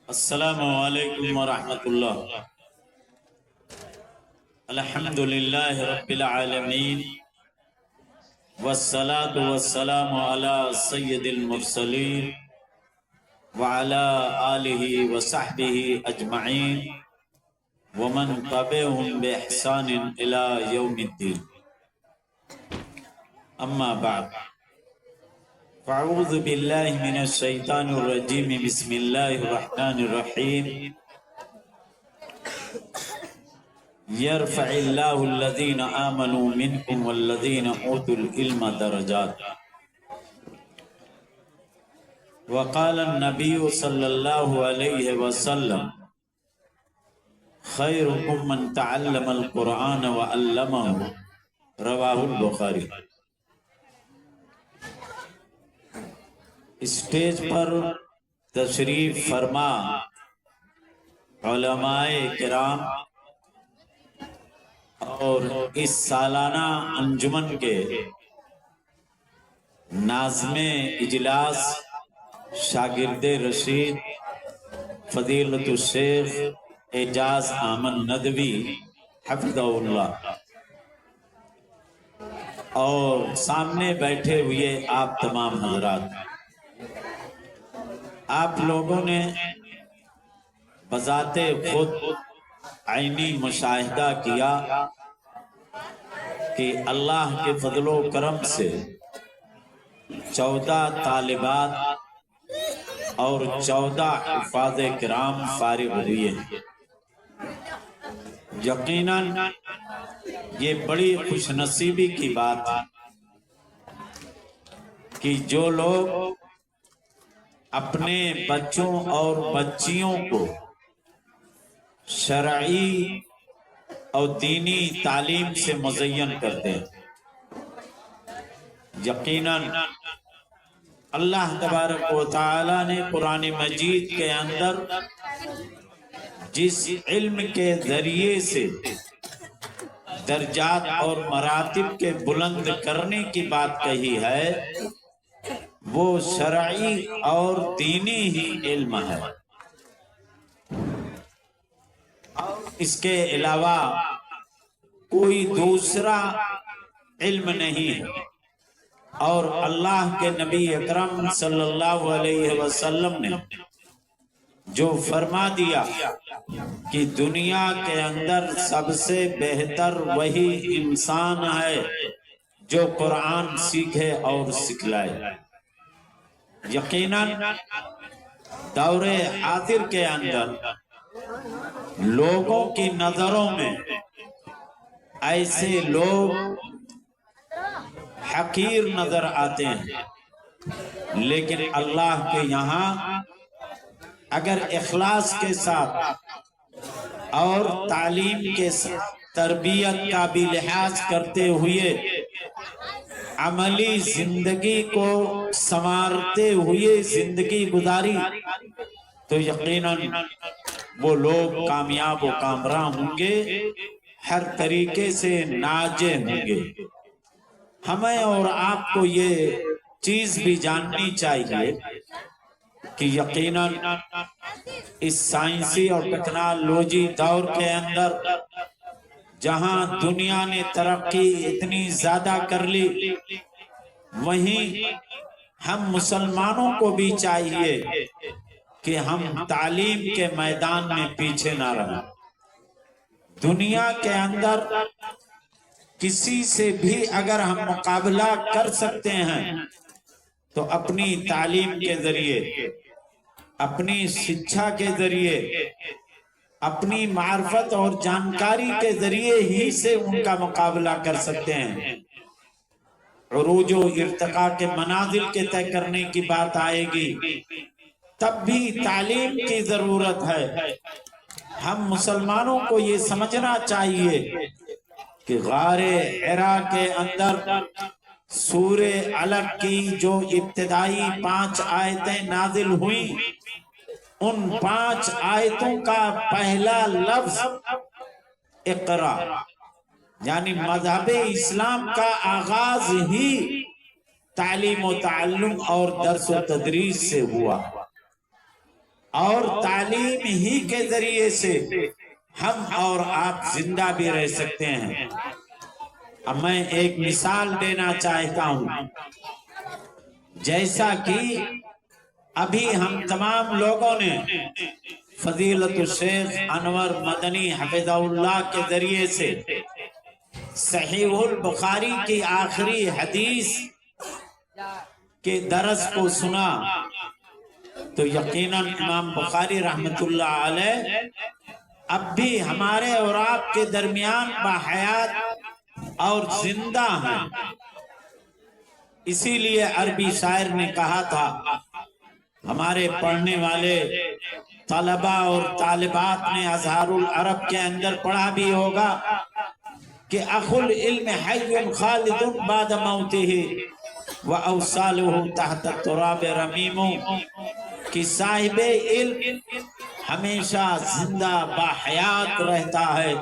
السلام علیکم ورحمۃ اللہ۔ الحمد للہ رب العالمین والصلاة والسلام علی سید المرسلین وعلی آلہ وصحبہ اجمعین ومن تبعہم بإحسان الی یوم الدین، اما بعد فاعوذ باللہ من الشیطان الرجیم، بسم اللہ الرحمن الرحیم۔ یرفع اللہ الذین آمنوا منکم والذین اوتوا العلم درجات۔ وقال النبی صلی اللہ علیہ وسلم خیرکم من تعلم القرآن وعلمہ، رواہ البخاری۔ اسٹیج پر تشریف فرما علماء کرام اور اس سالانہ انجمن کے ناظم اجلاس شاگرد رشید فضیلت الشیخ اعجاز احمد ندوی حفظہ اللہ، اور سامنے بیٹھے ہوئے آپ تمام حضرات، آپ لوگوں نے بذات خود عینی مشاہدہ کیا کہ اللہ کے فضل و کرم سے 14 طالبات اور 14 حفاظ کرام فارغ ہوئے ہیں۔ یقیناً یہ بڑی خوش نصیبی کی بات ہے کہ جو لوگ اپنے بچوں اور بچیوں کو شرعی اور دینی تعلیم سے مزین کرتے ہیں، یقیناً اللہ تبارک و تعالی نے قرآن مجید کے اندر جس علم کے ذریعے سے درجات اور مراتب کے بلند کرنے کی بات کہی ہے، وہ شرعی اور دینی ہی علم ہے، اس کے علاوہ کوئی دوسرا علم نہیں ہے۔ اور اللہ کے نبی اکرم صلی اللہ علیہ وسلم نے جو فرما دیا کہ دنیا کے اندر سب سے بہتر وہی انسان ہے جو قرآن سیکھے اور سکھلائے، یقیناً دور حاضر کے اندر لوگوں کی نظروں میں ایسے لوگ حقیر نظر آتے ہیں، لیکن اللہ کے یہاں اگر اخلاص کے ساتھ اور تعلیم کے ساتھ تربیت کا بھی لحاظ کرتے ہوئے عملی زندگی کو سنوارتے ہوئے زندگی گزاری تو یقیناً وہ لوگ کامیاب و کامران ہوں گے، ہر طریقے سے ناجے ہوں گے۔ ہمیں اور آپ کو یہ چیز بھی جاننی چاہیے کہ یقیناً اس سائنسی اور ٹیکنالوجی دور کے اندر جہاں دنیا نے ترقی اتنی زیادہ کر لی، وہیں ہم مسلمانوں کو بھی چاہیے کہ ہم تعلیم کے میدان میں پیچھے نہ رہیں۔ دنیا کے اندر کسی سے بھی اگر ہم مقابلہ کر سکتے ہیں تو اپنی تعلیم کے ذریعے، اپنی شکشا کے ذریعے، اپنی معرفت اور جانکاری کے ذریعے ہی سے ان کا مقابلہ کر سکتے ہیں۔ عروج و ارتقاء کے منازل کے طے کرنے کی بات آئے گی تب بھی تعلیم کی ضرورت ہے۔ ہم مسلمانوں کو یہ سمجھنا چاہیے کہ غار حرا کے اندر سورہ علق کی جو ابتدائی 5 آیتیں نازل ہوئیں، ان 5 آیتوں کا پہلا لفظ اقرا، یعنی مذہب اسلام کا آغاز ہی تعلیم و تعلم اور درس و تدریس سے ہوا۔ اور تعلیم ہی کے ذریعے سے ہم اور آپ زندہ بھی رہ سکتے ہیں۔ اب میں ایک مثال دینا چاہتا ہوں، جیسا کہ ابھی ہم تمام لوگوں نے فضیلت الشیخ انور مدنی حفظہ اللہ کے ذریعے سے صحیح البخاری کی آخری حدیث کے درس کو سنا، تو یقیناً امام بخاری رحمت اللہ علیہ اب بھی ہمارے اور آپ کے درمیان باحیات اور زندہ ہیں۔ اسی لیے عربی شاعر نے کہا تھا، ہمارے پڑھنے والے طلبہ اور طالبات نے اظہار العرب کے اندر پڑھا بھی ہوگا کہ اخو العلم حی خالد بعد موتہ وأوصاله تحت التراب رمیم، کہ صاحب علم ہمیشہ زندہ باحیات رہتا ہے،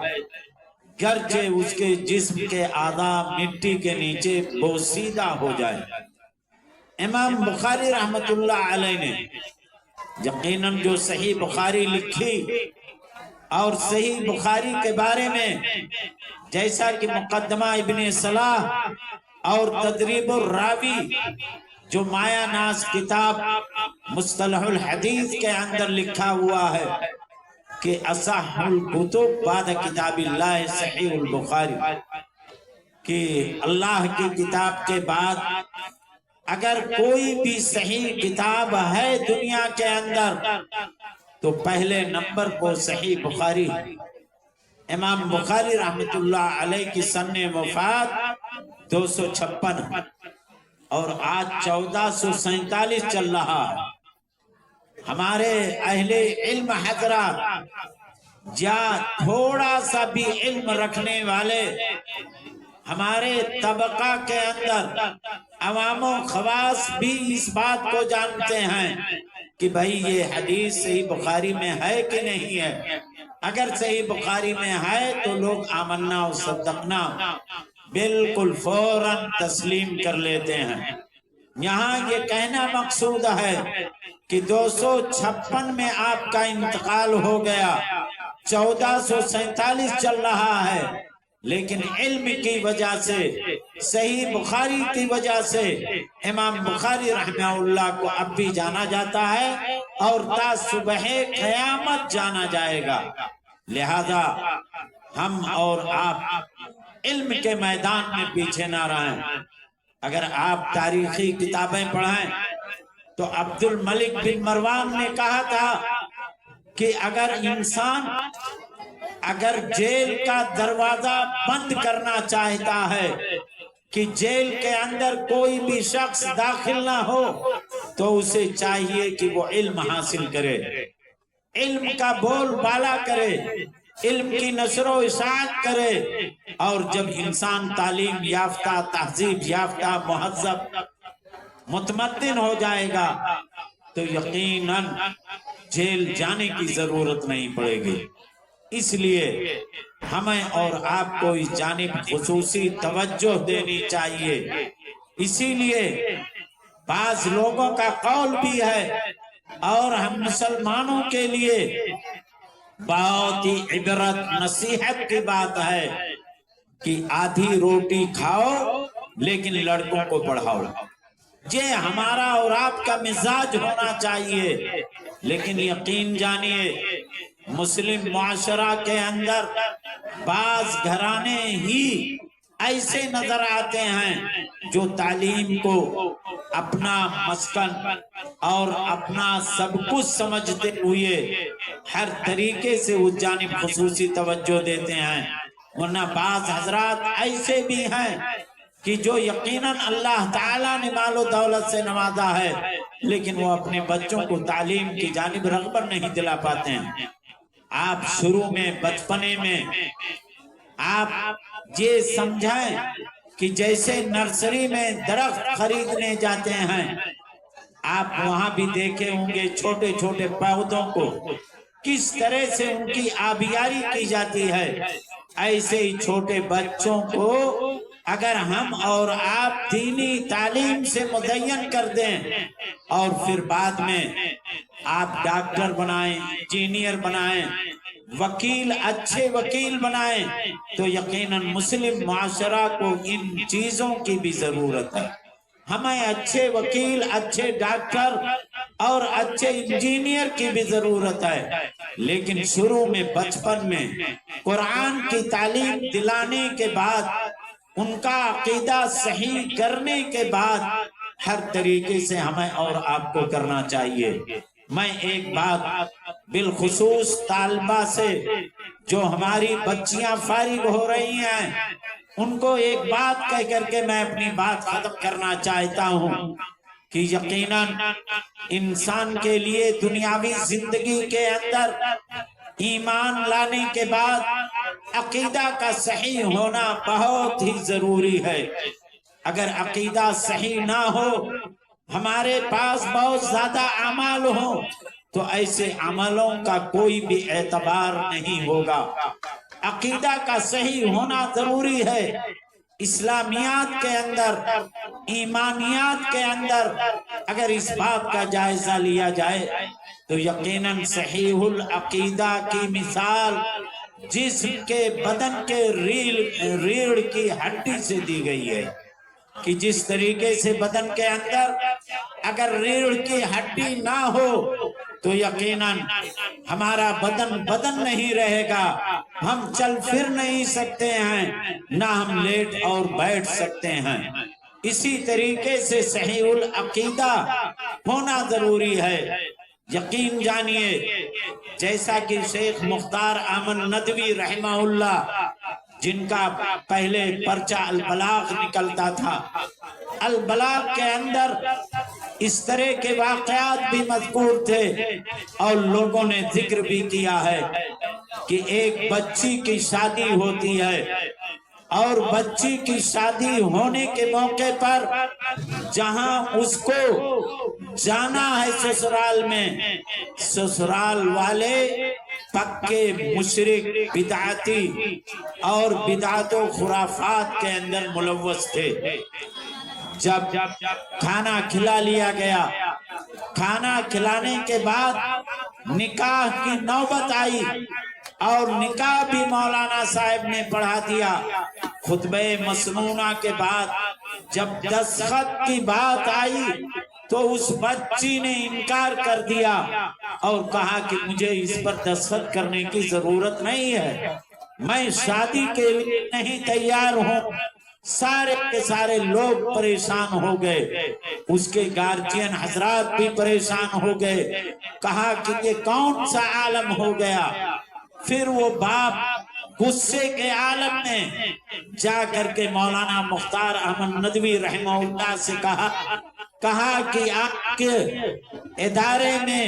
گرچہ اس کے جسم کے اعضاء مٹی کے نیچے بوسیدہ ہو جائے۔ امام بخاری رحمت اللہ علیہ نے یقیناً جو صحیح بخاری لکھی، اور صحیح بخاری کے بارے میں جیسا کہ مقدمہ ابن صلاح اور تدریب الراوی جو مایہ ناز کتاب مصطلح الحدیث کے اندر لکھا ہوا ہے کہ اصح الکتب بعد کتاب اللہ صحیح البخاری، کہ اللہ کی کتاب کے بعد اگر کوئی بھی صحیح کتاب ہے دنیا کے اندر تو پہلے نمبر کو صحیح بخاری۔ امام بخاری رحمت اللہ علیہ کی سن وفات 256 اور آج 1447 چل رہا ہے۔ ہمارے اہل علم حضرات یا تھوڑا سا بھی علم رکھنے والے ہمارے طبقہ کے اندر عوام و خواص بھی اس بات کو جانتے ہیں کہ بھئی یہ حدیث صحیح بخاری میں ہے کہ نہیں ہے۔ اگر صحیح بخاری میں ہے تو لوگ آمنا و صدقنا بالکل فوراً تسلیم کر لیتے ہیں۔ یہاں یہ کہنا مقصود ہے کہ 256 میں آپ کا انتقال ہو گیا، 1447 چل رہا ہے، لیکن علم کی وجہ سے، صحیح بخاری کی وجہ سے امام بخاری رحمہ اللہ کو اب بھی جانا جاتا ہے اور تا صبح قیامت جانا جائے گا۔ لہذا ہم اور آپ علم کے میدان میں پیچھے نہ رہیں۔ اگر آپ تاریخی کتابیں پڑھیں تو عبد الملک بن مروان نے کہا تھا کہ اگر جیل کا دروازہ بند کرنا چاہتا ہے کہ جیل کے اندر کوئی بھی شخص داخل نہ ہو تو اسے چاہیے کہ وہ علم حاصل کرے، علم کا بول بالا کرے، علم کی نشر و اشاعت کرے، اور جب انسان تعلیم یافتہ، تہذیب یافتہ، مہذب، متمدن ہو جائے گا تو یقیناً جیل جانے کی ضرورت نہیں پڑے گی۔ اس لیے ہمیں اور آپ کو اس جانب خصوصی توجہ دینی چاہیے۔ اسی لیے بعض لوگوں کا قول بھی ہے اور ہم مسلمانوں کے لیے بہت ہی عبرت نصیحت کی بات ہے کہ آدھی روٹی کھاؤ لیکن لڑکوں کو پڑھاؤ۔ یہ ہمارا اور آپ کا مزاج ہونا چاہیے، لیکن یقین جانیے مسلم معاشرہ کے اندر بعض گھرانے ہی ایسے نظر آتے ہیں جو تعلیم کو اپنا مسکن اور اپنا سب کچھ سمجھتے ہوئے ہر طریقے سے اس جانب خصوصی توجہ دیتے ہیں، ورنہ بعض حضرات ایسے بھی ہیں کہ جو یقیناً اللہ تعالیٰ نے مال و دولت سے نوازا ہے لیکن وہ اپنے بچوں کو تعلیم کی جانب رغبت نہیں دلا پاتے ہیں۔ آپ شروع میں، بچپنے میں آپ یہ سمجھیں کہ جیسے نرسری میں درخت خریدنے جاتے ہیں، آپ وہاں بھی دیکھے ہوں گے چھوٹے چھوٹے پودوں کو کس طرح سے ان کی آبیاری کی جاتی ہے۔ ایسے ہی چھوٹے بچوں کو اگر ہم اور آپ دینی تعلیم سے مزین کر دیں اور پھر بعد میں آپ ڈاکٹر بنائیں، انجینئر بنائیں، وکیل، اچھے وکیل بنائیں، تو یقیناً مسلم معاشرہ کو ان چیزوں کی بھی ضرورت ہے۔ ہمیں اچھے وکیل، اچھے ڈاکٹر اور اچھے انجینئر کی بھی ضرورت ہے، لیکن شروع میں بچپن میں قرآن کی تعلیم دلانے کے بعد، ان کا عقیدہ صحیح کرنے کے بعد ہر طریقے سے ہمیں اور آپ کو کرنا چاہیے۔ میں ایک بات بالخصوص طالبہ سے، جو ہماری بچیاں فارغ ہو رہی ہیں، ان کو ایک بات کہہ کر کے میں اپنی بات ختم کرنا چاہتا ہوں کہ یقیناً انسان کے لیے دنیاوی زندگی کے اندر ایمان لانے کے بعد عقیدہ کا صحیح ہونا بہت ہی ضروری ہے۔ اگر عقیدہ صحیح نہ ہو، ہمارے پاس بہت زیادہ اعمال ہوں، تو ایسے عملوں کا کوئی بھی اعتبار نہیں ہوگا۔ عقیدہ کا صحیح ہونا ضروری ہے۔ اسلامیات کے اندر، ایمانیات کے اندر اگر اس بات کا جائزہ لیا جائے تو یقیناً صحیح العقیدہ کی مثال جسم کے بدن کے ریڑھ کی ہڈی سے دی گئی ہے، کہ جس طریقے سے بدن کے اندر اگر ریڑھ کی ہڈی نہ ہو تو یقیناً ہمارا بدن نہیں رہے گا، ہم چل پھر نہیں سکتے ہیں، نہ ہم لیٹ اور بیٹھ سکتے ہیں۔ اسی طریقے سے صحیح العقیدہ ہونا ضروری ہے۔ یقین جانیے، جیسا کہ شیخ مختار احمد ندوی رحمہ اللہ، جن کا پہلے پرچہ البلاغ نکلتا تھا، البلاغ کے اندر اس طرح کے واقعات بھی مذکور تھے، اور لوگوں نے ذکر بھی کیا ہے کہ ایک بچی کی شادی ہوتی ہے، اور بچی کی شادی ہونے کے موقع پر جہاں اس کو جانا ہے سسرال میں، سسرال والے پکے مشرک، بدعتی اور بدعت و خرافات کے اندر ملوث تھے۔ جب کھانا کھلا لیا گیا، کھانا کھلانے کے بعد نکاح کی نوبت آئی، اور نکاح بھی مولانا صاحب نے پڑھا دیا۔ خطبہ مسنونہ کے بعد جب دستخط کی بات آئی تو اس بچی نے انکار کر دیا اور کہا کہ مجھے اس پر دستخط کرنے کی ضرورت نہیں ہے، میں شادی کے لیے نہیں تیار ہوں۔ سارے کے سارے لوگ پریشان ہو گئے، اس کے گارجین حضرات بھی پریشان ہو گئے، کہا کہ یہ کون سا عالم ہو گیا۔ پھر وہ باپ غصے کے عالم میں جا کر کے مولانا مختار احمد ندوی رحمہ اللہ سے کہا کہ آپ کے ادارے میں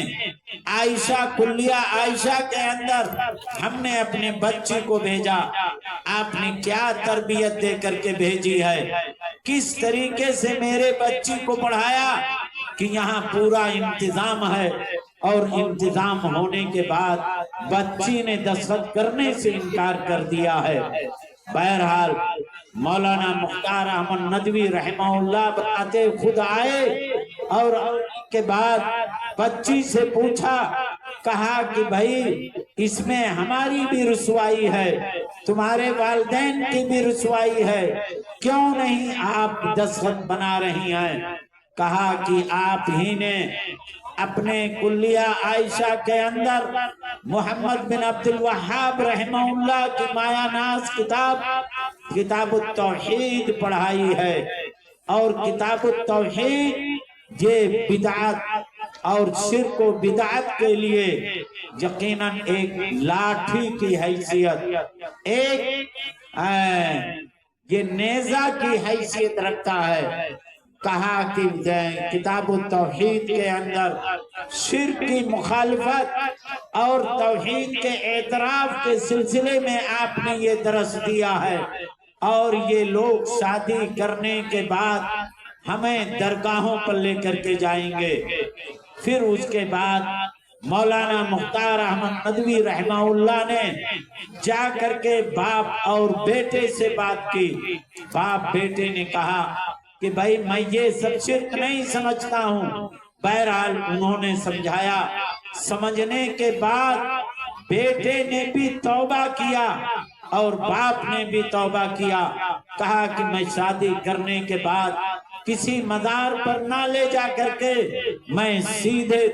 عائشہ کلیہ عائشہ کے اندر ہم نے اپنے بچے کو بھیجا، آپ نے کیا تربیت دے کر کے بھیجی ہے، کس طریقے سے میرے بچی کو پڑھایا، کہ یہاں پورا انتظام ہے، اور انتظام ہونے کے بعد بچی نے دستخط کرنے سے انکار کر دیا ہے۔ بہرحال مولانا مختار احمد ندوی رحمہ اللہ بتاتے خود آئے، اور کے بعد بچی سے پوچھا، کہا کہ بھائی اس میں ہماری بھی رسوائی ہے، تمہارے والدین کی بھی رسوائی ہے، کیوں نہیں آپ دستخط بنا رہی ہیں؟ کہا کہ آپ ہی نے اپنے کلیہ عائشہ کے اندر محمد بن عبد الوہاب رحمہ اللہ کی مایہ ناز کتاب التوحید پڑھائی ہے، اور کتاب التوحید یہ بدعت اور شرک و بدعت کے لیے یقیناً ایک لاٹھی کی حیثیت، ایک یہ نیزہ کی حیثیت رکھتا ہے۔ کہا کہ کتاب التوحید کے اندر شرک کی مخالفت اور توحید کے اعتراف کے سلسلے میں آپ نے یہ درس دیا ہے، اور یہ لوگ شادی کرنے کے بعد ہمیں درگاہوں پر لے کر کے جائیں گے۔ پھر اس کے بعد مولانا مختار احمد ندوی رحمہ اللہ نے جا کر کے باپ اور بیٹے سے بات کی۔ باپ بیٹے نے کہا کہ بھائی میں یہ سب شرک نہیں سمجھتا ہوں۔ بہرحال انہوں نے سمجھایا سمجھنے کے بعد بیٹے نے بھی توبہ کیا اور باپ نے بھی توبہ کیا، کہا کہ میں شادی کرنے کے بعد کسی مزار پر نہ لے جا کر کے، میں سیدھے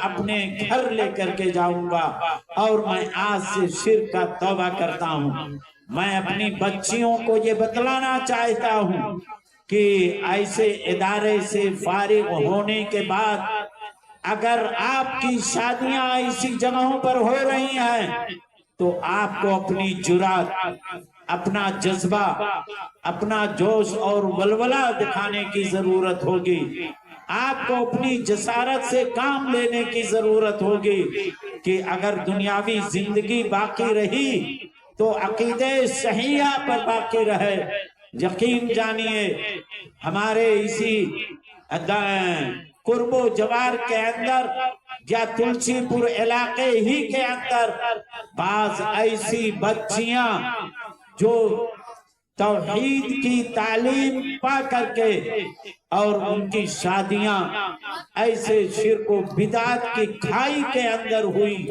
اپنے گھر لے کر کے جاؤں گا، اور میں آج سے شرک کا توبہ کرتا ہوں۔ میں اپنی بچیوں کو یہ بتلانا چاہتا ہوں کہ ایسے ادارے سے فارغ ہونے کے بعد اگر آپ کی شادیاں ایسی جگہوں پر ہو رہی ہیں تو آپ کو اپنی جرات، اپنا جذبہ، اپنا جوش اور ولولہ دکھانے کی ضرورت ہوگی۔ آپ کو اپنی جسارت سے کام لینے کی ضرورت ہوگی کہ اگر دنیاوی زندگی باقی رہی تو عقیدہ صحیحہ پر باقی رہے۔ یقین جانیے ہمارے اسی قرب و جوار کے اندر یا تلسی پور علاقے ہی کے اندر بعض ایسی بچیاں جو توحید کی تعلیم پا کر کے اور ان کی شادیاں ایسے شرک و بدعت کی کھائی کے اندر ہوئی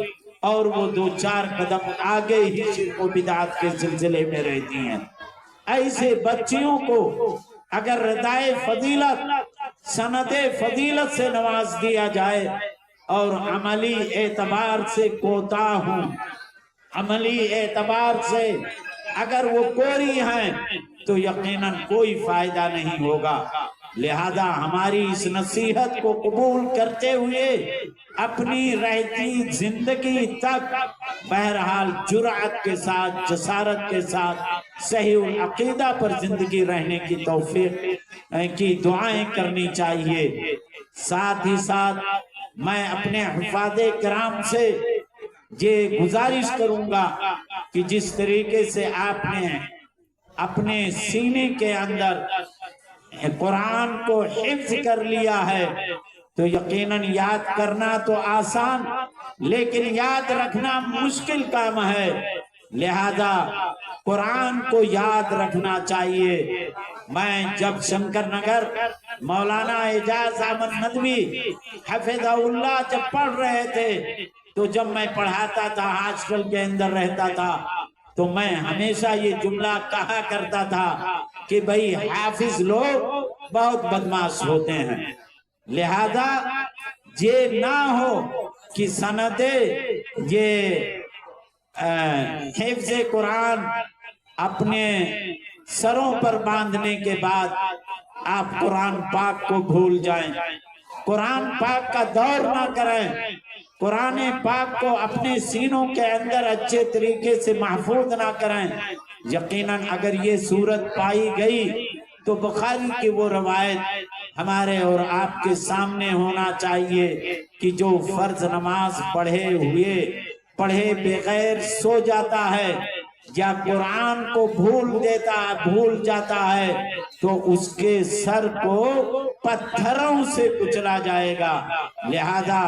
اور وہ 2-4 قدم آگے ہی شرک و بدعت کے سلسلے میں رہتی ہیں۔ ایسے بچیوں کو اگر ردائے فضیلت، سند فضیلت سے نواز دیا جائے اور عملی اعتبار سے کوتاہ ہوں، عملی اعتبار سے اگر وہ کوری ہیں تو یقیناً کوئی فائدہ نہیں ہوگا۔ لہذا ہماری اس نصیحت کو قبول کرتے ہوئے اپنی رہتی زندگی تک بہرحال جرأت کے ساتھ، جسارت کے ساتھ صحیح العقیدہ پر زندگی رہنے کی توفیق کی دعائیں کرنی چاہیے۔ ساتھ ہی ساتھ میں اپنے حفاظ کرام سے یہ گزارش کروں گا کہ جس طریقے سے آپ نے اپنے سینے کے اندر قرآن کو حفظ کر لیا ہے تو یقیناً یاد کرنا تو آسان لیکن یاد رکھنا مشکل کام ہے، لہذا قرآن کو یاد رکھنا چاہیے۔ میں جب شنکر نگر مولانا اعجاز احمد ندوی حفظہ اللہ جب پڑھ رہے تھے تو جب میں پڑھاتا تھا، ہاسٹل کے اندر رہتا تھا، تو میں ہمیشہ یہ جملہ کہا کرتا تھا کہ بھئی حافظ لوگ بہت بدمعاش ہوتے ہیں، لہذا یہ نہ ہو کہ سندے یہ حفظ قرآن اپنے سروں پر باندھنے کے بعد آپ قرآن پاک کو بھول جائیں، قرآن پاک کا دور نہ کریں، قرآن پاک کو اپنے سینوں کے اندر اچھے طریقے سے محفوظ نہ کریں۔ یقیناً اگر یہ صورت پائی گئی تو بخاری کی وہ روایت ہمارے اور آپ کے سامنے ہونا چاہیے کہ جو فرض نماز پڑھے بغیر سو جاتا ہے یا قرآن کو بھول جاتا ہے تو اس کے سر کو پتھروں سے کچلا جائے گا۔ لہذا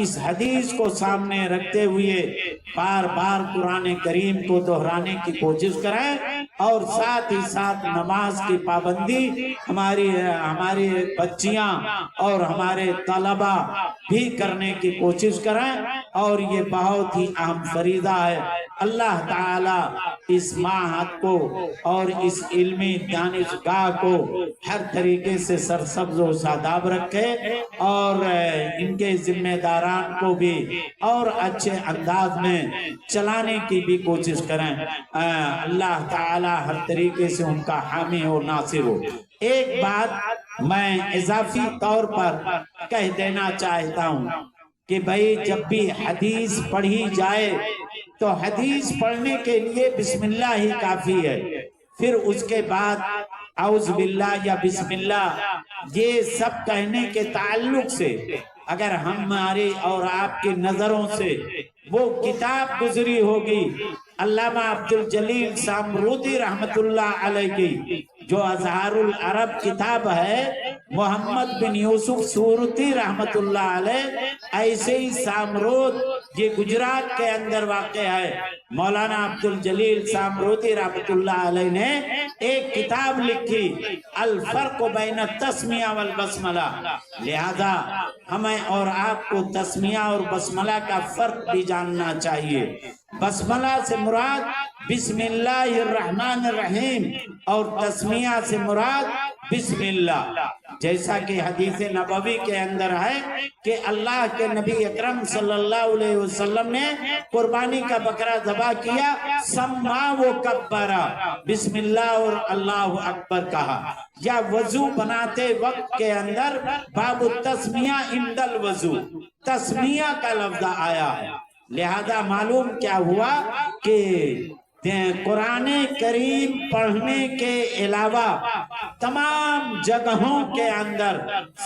اس حدیث کو سامنے رکھتے ہوئے بار بار قرآن کریم کو دہرانے کی کوشش کریں اور ساتھ ہی ساتھ نماز کی پابندی ہماری بچیاں اور ہمارے طلبہ بھی کرنے کی کوشش کریں، اور یہ بہت ہی اہم فریضہ ہے۔ اللہ تعالی اس معہد کو اور اس علمی دانشگاہ کو ہر طریقے سے سرسبز و شاداب رکھے اور ان کے ذمہ داران کو بھی اور اچھے انداز میں چلانے کی بھی کوشش کریں۔ اللہ تعالی ہر طریقے سے ان کا حامی اور ناصر ہو۔ ایک بات میں اضافی طور پر کہہ دینا چاہتا ہوں کہ بھئی جب بھی حدیث پڑھی جائے تو حدیث پڑھنے کے لیے بسم اللہ ہی کافی ہے، پھر اس کے بعد اعوذ باللہ یا بسم اللہ یہ سب کہنے کے تعلق سے اگر ہماری اور آپ کی نظروں سے وہ کتاب گزری ہوگی علامہ عبدالجلیل سامروتی رحمت اللہ علیہ کی جو اظہار العرب کتاب ہے، محمد بن یوسف سورتی رحمت اللہ علیہ، ایسے ہی سامروت یہ گجرات کے اندر واقع ہے۔ مولانا عبدالجلیل سامروتی رحمت اللہ علیہ نے ایک کتاب لکھی الفرق بین التسمیہ والبسملہ، لہذا ہمیں اور آپ کو تسمیہ اور بسملہ کا فرق بھی جاننا چاہیے۔ بسملہ سے مراد بسم اللہ الرحمن الرحیم اور تسمیہ سے مراد بسم اللہ، جیسا کہ حدیث نبوی کے اندر ہے کہ اللہ کے نبی اکرم صلی اللہ علیہ وسلم نے قربانی کا بکرا ذبح کیا، سما و کبرا، بسم اللہ اور اللہ اکبر کہا، یا وضو بناتے وقت کے اندر باب التسمیہ عند الوضو، تسمیہ کا لفظ آیا ہے۔ لہذا معلوم کیا ہوا کہ قرآن کریم پڑھنے کے علاوہ تمام جگہوں کے اندر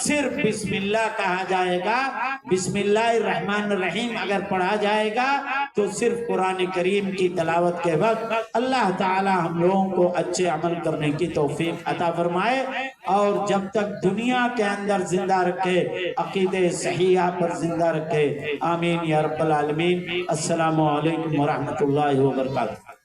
صرف بسم اللہ کہا جائے گا۔ بسم اللہ الرحمن الرحیم اگر پڑھا جائے گا تو صرف قرآن کریم کی تلاوت کے وقت۔ اللہ تعالی ہم لوگوں کو اچھے عمل کرنے کی توفیق عطا فرمائے، اور جب تک دنیا کے اندر زندہ رکھے عقیدہ صحیحہ پر زندہ رکھے، آمین یا رب العالمین۔ السلام علیکم ورحمۃ اللہ وبرکاتہ۔